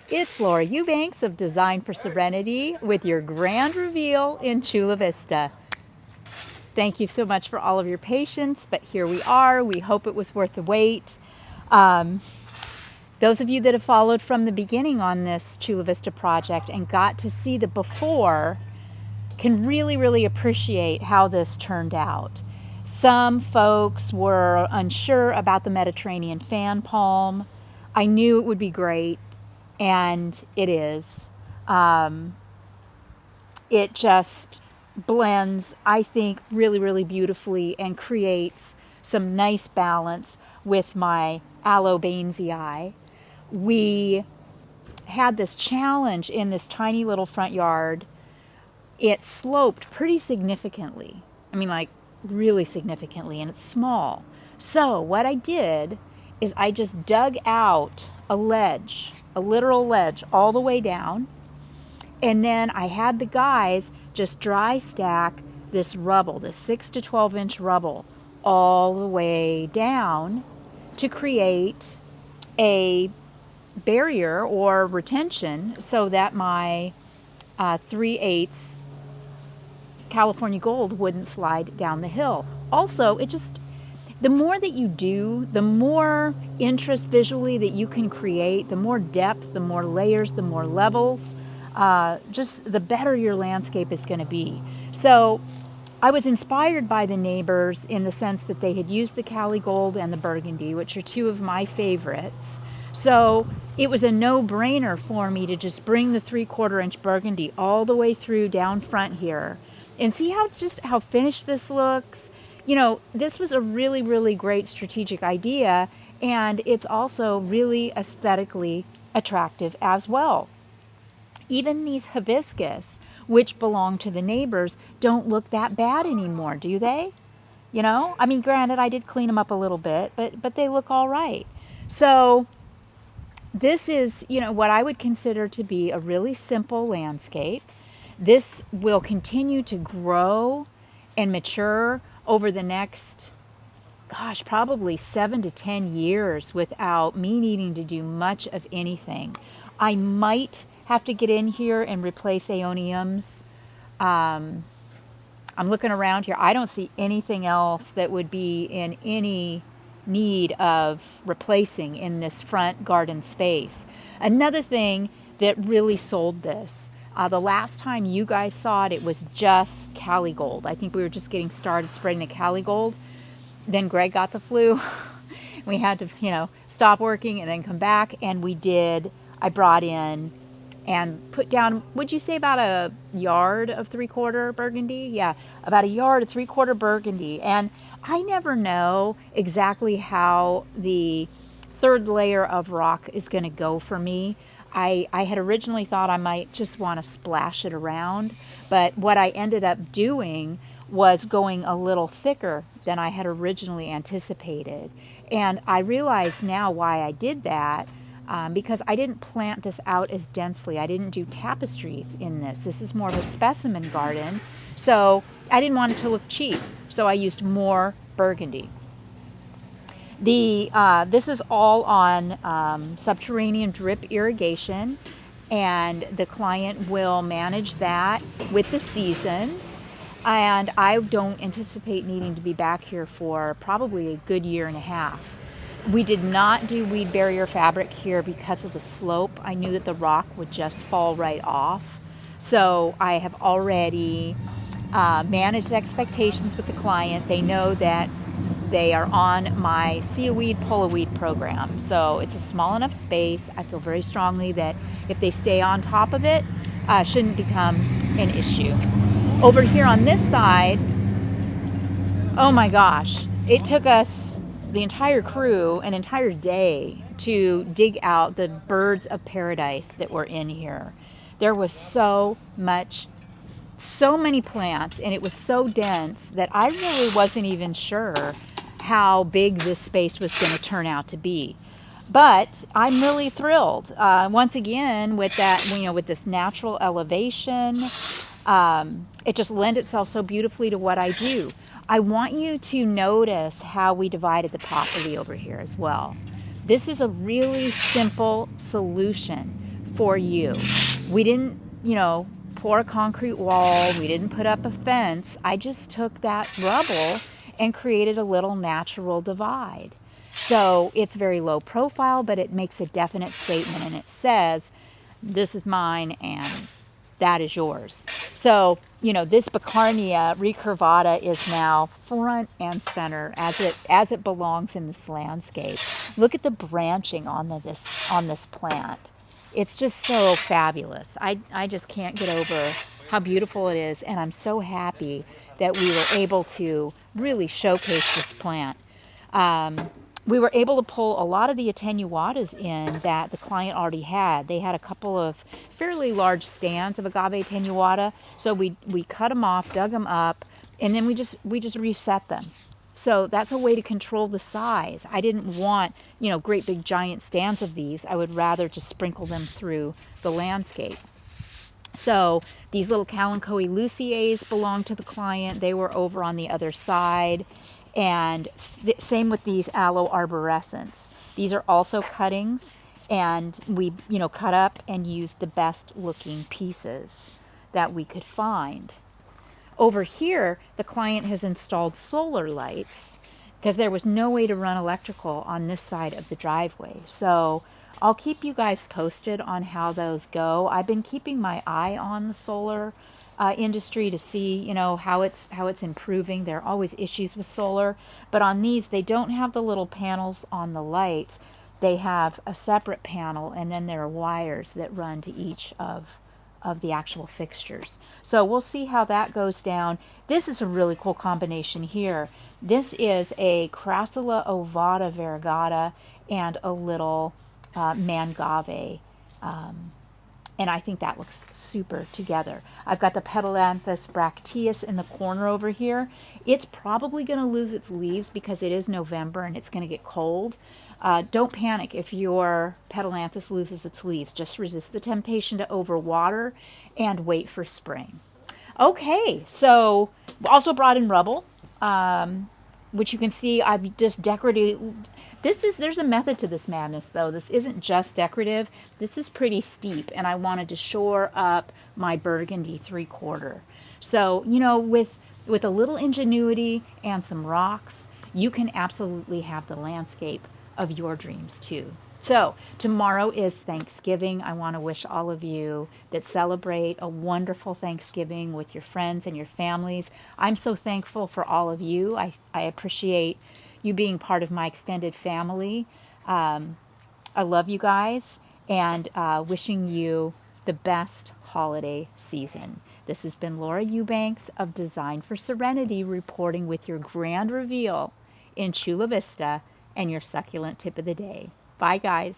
It's Laura Eubanks of Design for Serenity with your grand reveal in Chula Vista. Thank you so much for all of your patience, but here we are. We hope it was worth the wait. Those of you that have followed from the beginning on this Chula Vista project and got to see the before can really appreciate how this turned out. Some folks were unsure about the Mediterranean fan palm. I knew it would be great, and it is. It just blends, I think, really beautifully and creates some nice balance with my aloe bainsii. We had this challenge in this tiny little front yard. It sloped pretty significantly. I mean, like really significantly, and it's small. So what I did is I just dug out a ledge, a literal ledge all the way down. And then I had the guys just dry stack this rubble, this 6 to 12 inch rubble, all the way down to create a barrier or retention so that my 3/8 California gold wouldn't slide down the hill. Also, the more that you do, the more interest visually that you can create, the more depth, the more layers, the more levels, just the better your landscape is going to be. So I was inspired by the neighbors in the sense that they had used the Cali Gold and the Burgundy, which are two of my favorites. So it was a no-brainer for me to just bring the 3/4 inch Burgundy all the way through down front here. And see how finished this looks? You know, this was a really great strategic idea, and it's also really aesthetically attractive as well. Even these hibiscus, which belong to the neighbors, don't look that bad anymore, do they? You know, I mean, granted, I did clean them up a little bit, but they look all right. So this is, you know, what I would consider to be a really simple landscape. This will continue to grow and mature over the next, gosh, probably 7 to 10 years without me needing to do much of anything. I might have to get in here and replace aeoniums. I'm looking around here. I don't see anything else that would be in any need of replacing in this front garden space. Another thing that really sold this, the last time you guys saw it, it was just Cali Gold. I think we were just getting started spreading the Cali Gold. Then Greg got the flu. We had to, you know, stop working and then come back, and I brought in and put down, would you say about a yard of 3/4 Burgundy? Yeah, about a yard of 3/4 Burgundy. And I never know exactly how the third layer of rock is going to go for me. I had originally thought I might just want to splash it around, but what I ended up doing was going a little thicker than I had originally anticipated. And I realize now why I did that. Because I didn't plant this out as densely. I didn't do tapestries in this. This is more of a specimen garden. So I didn't want it to look cheap. So I used more burgundy. This is all on subterranean drip irrigation, and the client will manage that with the seasons. And I don't anticipate needing to be back here for probably a good year and a half. We did not do weed barrier fabric here because of the slope. I knew that the rock would just fall right off. So I have already managed expectations with the client. They know that they are on my see a weed, pull a weed program. So it's a small enough space. I feel very strongly that if they stay on top of it, shouldn't become an issue. Over here on this side, oh my gosh, it took us, the entire crew, an entire day to dig out the birds of paradise that were in here. There was so many plants, and it was so dense that I really wasn't even sure how big this space was going to turn out to be. But I'm really thrilled. Once again, with that, you know, with this natural elevation, it just lends itself so beautifully to what I do. I want you to notice how we divided the property over here as well. This is a really simple solution for you. We didn't, pour a concrete wall. We didn't put up a fence. I just took that rubble and created a little natural divide. So it's very low profile, but it makes a definite statement, and it says, this is mine and that is yours. So, this Baccarnia recurvata is now front and center as it belongs in this landscape. Look at the branching on this plant. It's just so fabulous. I just can't get over how beautiful it is, and I'm so happy that we were able to really showcase this plant. We were able to pull a lot of the attenuatas in that the client already had. They had a couple of fairly large stands of agave attenuata, so we cut them off, dug them up, and then we just reset them. So that's a way to control the size. I didn't want, great big giant stands of these. I would rather just sprinkle them through the landscape. So these little Kalanchoe luciers belong to the client. They were over on the other side. And same with these aloe arborescens. These are also cuttings, and we, cut up and used the best looking pieces that we could find. Over here, the client has installed solar lights because there was no way to run electrical on this side of the driveway. So I'll keep you guys posted on how those go. I've been keeping my eye on the solar industry to see, how it's improving. There are always issues with solar, but on these, they don't have the little panels on the lights. They have a separate panel, and then there are wires that run to each of the actual fixtures. So we'll see how that goes down. This is a really cool combination here. This is a Crassula ovata variegata and a little mangave. And I think that looks super together. I've got the Petalanthus bracteus in the corner over here. It's probably going to lose its leaves because it is November and it's going to get cold. Don't panic if your Petalanthus loses its leaves. Just resist the temptation to overwater and wait for spring. Okay, so also brought in rubble, which you can see I've just decorated. There's a method to this madness though. This isn't just decorative. This is pretty steep, and I wanted to shore up my burgundy 3/4. So, with a little ingenuity and some rocks, you can absolutely have the landscape of your dreams too. So tomorrow is Thanksgiving. I want to wish all of you that celebrate a wonderful Thanksgiving with your friends and your families. I'm so thankful for all of you. I appreciate you being part of my extended family. I love you guys, and wishing you the best holiday season. This has been Laura Eubanks of Design for Serenity reporting with your grand reveal in Chula Vista and your succulent tip of the day. Bye, guys.